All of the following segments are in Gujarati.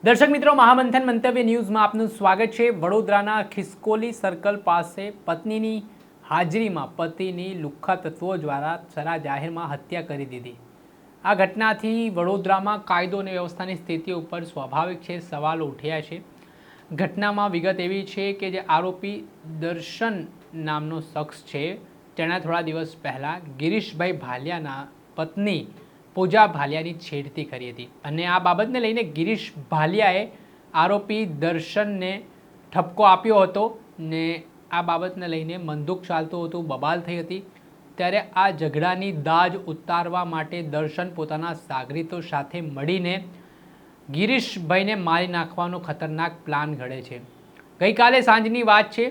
દર્શક મિત્રો, મહામંથન મંતવ્ય ન્યૂઝમાં આપનું સ્વાગત છે। વડોદરાના ખિસકોલી સર્કલ પાસે પત્નીની હાજરીમાં પતિની લુખ્ખા તત્વો દ્વારા સરા જાહેરમાં હત્યા કરી દીધી। આ ઘટનાથી વડોદરામાં કાયદો અને વ્યવસ્થાની સ્થિતિ ઉપર સ્વાભાવિક છે સવાલો ઉઠ્યા છે। ઘટનામાં વિગત એવી છે કે જે આરોપી દર્શન નામનો શખ્સ છે તેણે થોડા દિવસ પહેલાં ગિરીશભાઈ ભાલિયાના પત્ની પૂજા ભાલિયાની છેડતી કરી હતી અને આ બાબતને લઈને ગિરીશ ભાલિયાએ આરોપી દર્શનને ઠપકો આપ્યો હતો ને આ બાબતને લઈને મંદુક ચાલતું હતું, બબાલ થઈ હતી। ત્યારે આ ઝઘડાની દાજ ઉતારવા માટે દર્શન પોતાના સાગરીતો સાથે મળીને ગિરીશભાઈને મારી નાખવાનો ખતરનાક પ્લાન ઘડે છે। ગઈકાલે સાંજની વાત છે,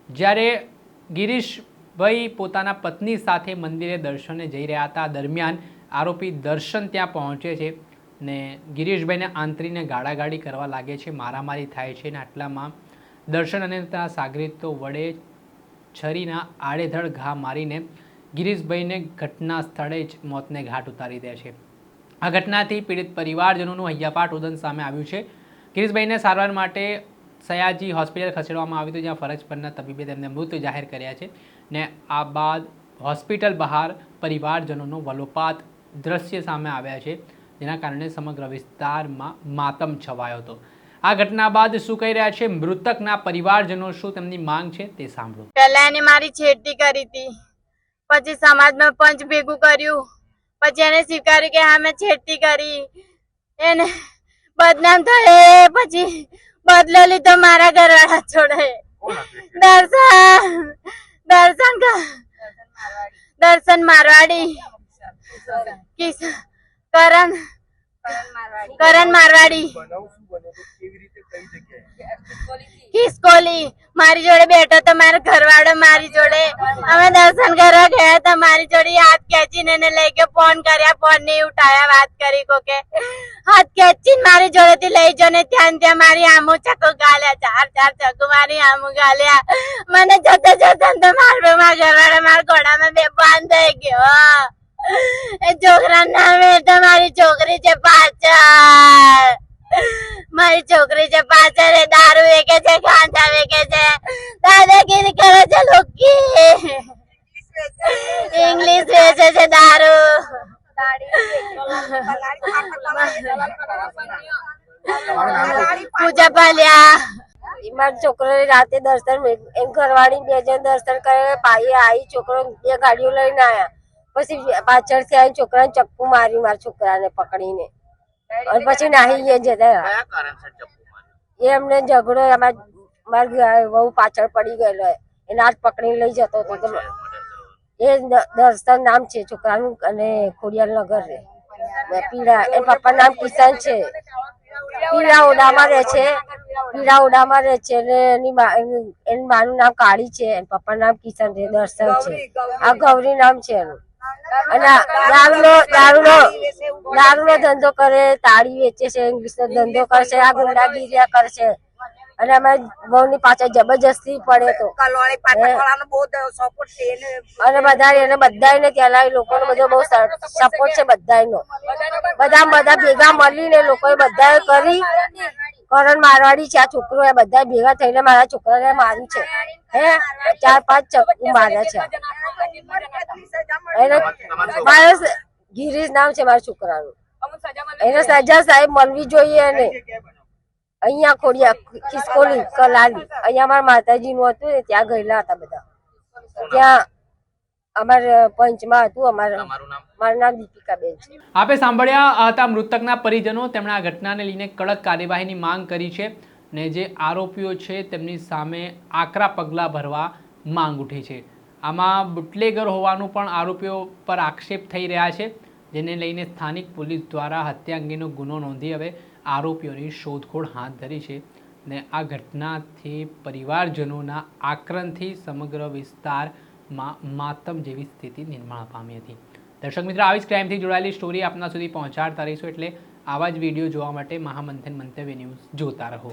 જ્યારે ગિરીશભાઈ પોતાના પત્ની સાથે મંદિરે દર્શને જઈ રહ્યા હતા। દરમિયાન આરોપી દર્શન ત્યાં પહોંચે છે ને ગિરીશભાઈને આંતરીને ગાળાગાળી કરવા લાગે છે, મારામારી થાય છે ને આટલામાં દર્શન અને તેના સાગરીતો વડે છરીના આડેધડ ઘા મારીને ગિરીશભાઈને ઘટના સ્થળે જ મોતને ઘાટ ઉતારી દે છે। આ ઘટનાથી પીડિત પરિવારજનોનું હૈયાપાટ ઉદન સામે આવ્યું છે। ગિરીશભાઈને સારવાર માટે સયાજી હોસ્પિટલ ખસેડવામાં આવ્યું હતું, જ્યાં ફરજ પરના તબીબે તેમને મૃત જાહેર કર્યા છે ને આ બાદ હોસ્પિટલ બહાર પરિવારજનોનો વલોપાત દ્રશ્ય સામે આવ્યા છે, જેના કારણે સમગ્ર વિસ્તારમાં માતમ છવાયો હતો। આ ઘટના બાદ શું કહી રહ્યા છે મૃતકના પરિવારજનો, શું તેમની માંગ છે તે સાંભળો। પહેલા એને મારી છેડતી કરી હતી, પછી સમાજમાં પંચ ભેગું કર્યું, પછી એને સ્વીકાર્યું કે હા મેં છેડતી કરી, એને બદનામ થયે, પછી બદલો લીધો મારા ઘરવાળા જોડે। દર્શન મારવાડી, કરણ મારવાડી, ખિસકોલી મારી જોડે બેઠો તો મારો ઘરવાળો મારી જોડે, અમે દર્શન કરવા ગયા હતા, મારી જોડે હાથ ખેંચીને એને લઈ ગયો, ફોન કર્યા, ફોન નહીં ઉઠાયા, વાત કરી કોકે હાથ ખેંચીને મારી જોડે થી લઈ જાઓ ને ત્યાં મારી આમો ચકો ગાલ્યા, ચાર ચકો મારી આમો ગાલ્યા। મને જતા જતા તો મારા ઘરવાળા મારા ઘોડામાં બેભાન થઈ ગયો। એ છોકરા નામે તો મારી છોકરી છે પાછળ, મારી છોકરી છે પાછળ, એ દારૂ વેચે છે, ગાંજા વેચે છે, દાદાગીરી કરે છે, લોકી ઇંગ્લિશ વેચે છે, દારૂ। પૂજા ભાલિયા મારા છોકરો રાતે દર્શન, ઘરવાળી 2 જણ દર્શન કરે, પાયે આવી, છોકરો 2 ગાડીઓ લઈને આવ્યા, પછી પાછળથી આવી છોકરાને ચપ્પુ મારી, મારા છોકરાને પકડીને, અને પછી નાહી જતા। એમને ઝઘડો, મારી બહુ પાછળ પડી ગયેલો, એને હાથ પકડી લઈ જતો હતો। એ દર્શન નામ છે છોકરાનું, અને ખોડિયાર નગર રે પીડા, એ પપ્પા નામ કિશન છે, પીડા ઓડામાં રહે છે, ને એની માનું નામ કાળી છે, પપ્પા નામ કિશન છે, દર્શન છે, આ ગૌરી નામ છે એનું। અને દારૂનો ધંધો કરે, તાળી વેચે છે, ઇંગ્લિશ નો ધંધો કરે છે, આ ગુંડાગીરી કરે છે, અને અમારી બહુ ની પાછળ જબરજસ્તી પડે તો, અને બધાને ત્યાંના લોકોનો બધો બહુ સપોર્ટ છે, બધાનો બધા ભેગા મળીને લોકોએ બધાએ કરી। કરણ મારવાડી છે આ છોકરો, એ બધા ભેગા થઈને મારા છોકરાને માર્યું છે, 4-5 ચપ્પુ માર્યા છે। મારો ગિરીશ નામ છે મારા છોકરાનું, એને સજા સાહેબ મળવી જોઈએ। એને અહીંયા ખોડિયા ખિસકોલી કલાલી, અહીંયા અમારા માતાજીનું હતું ને ત્યાં ગયેલા હતા બધા, ત્યાં અમારા પંચમાં હતું। મારું નામ દીપિકાબેન છે। આપે સાંભળ્યા હતા મૃતકના પરિજનો, તેમણે આ ઘટનાને લઈને કડક કાર્યવાહીની માંગ કરી છે ને જે આરોપીઓ છે તેમની સામે આકરા પગલાં ભરવા માંગ ઉઠી છે। આમાં બુટલેગર હોવાનું પણ આરોપીઓ પર આક્ષેપ થઈ રહ્યા છે, જેને લઈને સ્થાનિક પોલીસ દ્વારા હત્યા અંગેનો ગુનો નોંધી હવે આરોપીઓની શોધખોળ હાથ ધરી છે ને આ ઘટનાથી પરિવારજનોના આક્રંદથી સમગ્ર વિસ્તારમાં માતમ જેવી સ્થિતિ નિર્માણ પામી હતી। દર્શક મિત્રો, આવી જ ક્રાઇમથી જોડાયેલી સ્ટોરી આપના સુધી પહોંચાડતા રહીશું, એટલે આવા જ વિડીયો જોવા માટે મહામંથન મંતવ્ય ન્યૂઝ જોતા રહો।